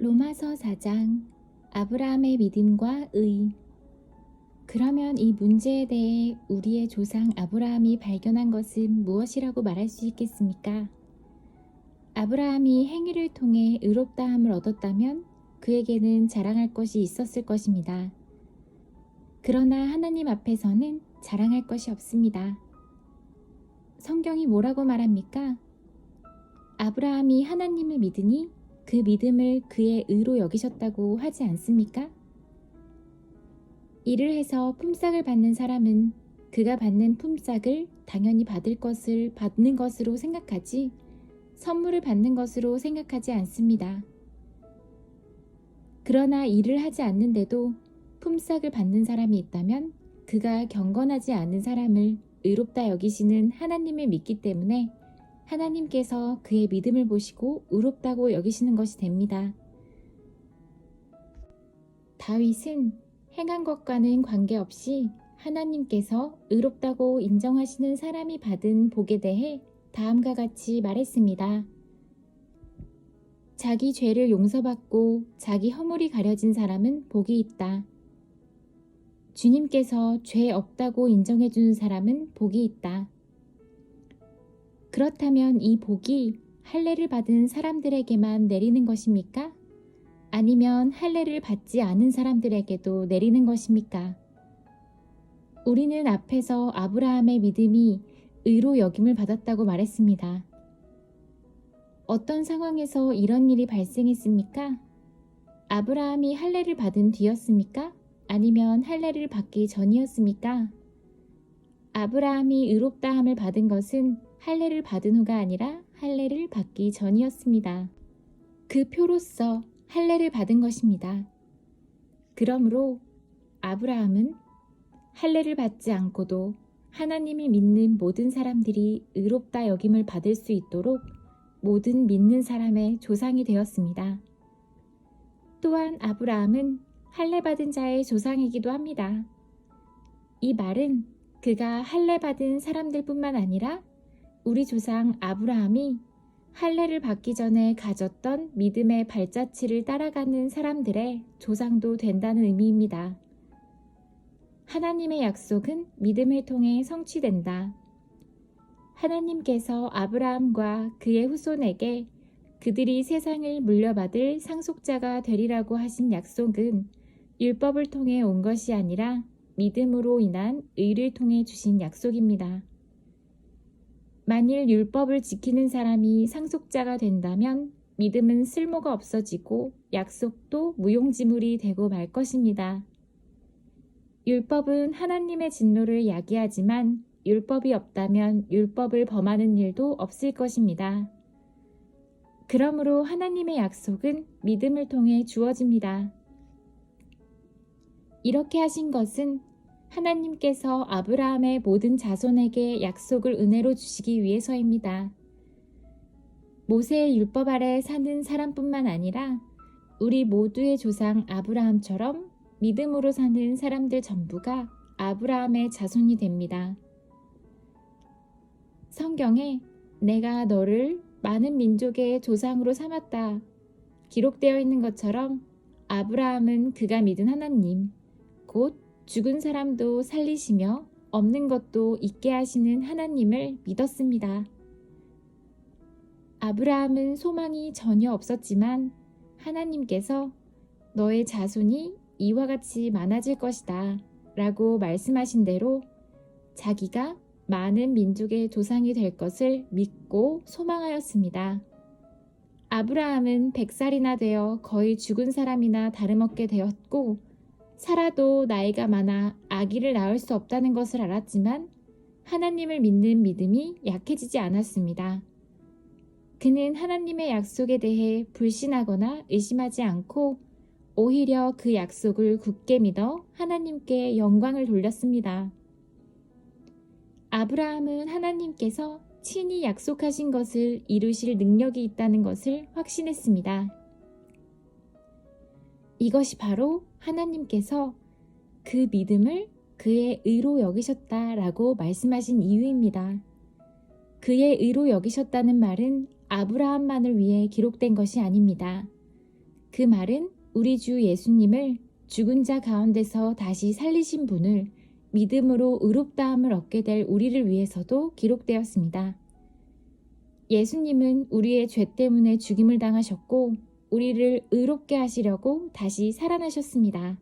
로마서 4장 아브라함의 믿음과 의. 그러면 이 문제에 대해 우리의 조상 아브라함이 발견한 것은 무엇이라고 말할 수 있겠습니까? 아브라함이 행위를 통해 의롭다함을 얻었다면 그에게는 자랑할 것이 있었을 것입니다. 그러나 하나님 앞에서는 자랑할 것이 없습니다. 성경이 뭐라고 말합니까? 아브라함이 하나님을 믿으니 그 믿음을 그의 의로 여기셨다고 하지 않습니까? 일을 해서 품삯을 받는 사람은 그가 받는 품삯을 당연히 받는 것으로 생각하지 선물을 받는 것으로 생각하지 않습니다. 그러나 일을 하지 않는데도 품삯을 받는 사람이 있다면 그가 경건하지 않은 사람을 의롭다 여기시는 하나님을 믿기 때문에 하나님께서 그의 믿음을 보시고 의롭다고 여기시는 것이 됩니다. 다윗은 행한 것과는 관계없이 하나님께서 의롭다고 인정하시는 사람이 받은 복에 대해 다음과 같이 말했습니다. 자기 죄를 용서받고 자기 허물이 가려진 사람은 복이 있다. 주님께서 죄 없다고 인정해 주는 사람은 복이 있다. 그렇다면 이 복이 할례를 받은 사람들에게만 내리는 것입니까? 아니면 할례를 받지 않은 사람들에게도 내리는 것입니까? 우리는 앞에서 아브라함의 믿음이 의로 여김을 받았다고 말했습니다. 어떤 상황에서 이런 일이 발생했습니까? 아브라함이 할례를 받은 뒤였습니까? 아니면 할례를 받기 전이었습니까? 아브라함이 의롭다함을 받은 것은 할례를 받은 후가 아니라 할례를 받기 전이었습니다. 그 표로서 할례를 받은 것입니다. 그러므로 아브라함은 할례를 받지 않고도 하나님을 믿는 모든 사람들이 의롭다 여김을 받을 수 있도록 모든 믿는 사람의 조상이 되었습니다. 또한 아브라함은 할례 받은 자의 조상이기도 합니다. 이 말은 그가 할례 받은 사람들뿐만 아니라 우리 조상 아브라함이 할례를 받기 전에 가졌던 믿음의 발자취를 따라가는 사람들의 조상도 된다는 의미입니다. 하나님의 약속은 믿음을 통해 성취된다. 하나님께서 아브라함과 그의 후손에게 그들이 세상을 물려받을 상속자가 되리라고 하신 약속은 율법을 통해 온 것이 아니라 믿음으로 인한 의를 통해 주신 약속입니다. 만일 율법을 지키는 사람이 상속자가 된다면 믿음은 쓸모가 없어지고 약속도 무용지물이 되고 말 것입니다. 율법은 하나님의 진노를 야기하지만 율법이 없다면 율법을 범하는 일도 없을 것입니다. 그러므로 하나님의 약속은 믿음을 통해 주어집니다. 이렇게 하신 것은 하나님께서 아브라함의 모든 자손에게 약속을 은혜로 주시기 위해서입니다. 모세의 율법 아래 사는 사람뿐만 아니라 우리 모두의 조상 아브라함처럼 믿음으로 사는 사람들 전부가 아브라함의 자손이 됩니다. 성경에 내가 너를 많은 민족의 조상으로 삼았다 기록되어 있는 것처럼 아브라함은 그가 믿은 하나님, 곧 죽은 사람도 살리시며 없는 것도 있게 하시는 하나님을 믿었습니다. 아브라함은 소망이 전혀 없었지만 하나님께서 너의 자손이 이와 같이 많아질 것이다 라고 말씀하신 대로 자기가 많은 민족의 조상이 될 것을 믿고 소망하였습니다. 아브라함은 100살이나 되어 거의 죽은 사람이나 다름없게 되었고 살아도 나이가 많아 아기를 낳을 수 없다는 것을 알았지만 하나님을 믿는 믿음이 약해지지 않았습니다. 그는 하나님의 약속에 대해 불신하거나 의심하지 않고 오히려 그 약속을 굳게 믿어 하나님께 영광을 돌렸습니다. 아브라함은 하나님께서 친히 약속하신 것을 이루실 능력이 있다는 것을 확신했습니다. 이것이 바로 하나님께서 그 믿음을 그의 의로 여기셨다라고 말씀하신 이유입니다. 그의 의로 여기셨다는 말은 아브라함만을 위해 기록된 것이 아닙니다. 그 말은 우리 주 예수님을 죽은 자 가운데서 다시 살리신 분을 믿음으로 의롭다함을 얻게 될 우리를 위해서도 기록되었습니다. 예수님은 우리의 죄 때문에 죽임을 당하셨고 우리를 의롭게 하시려고 다시 살아나셨습니다.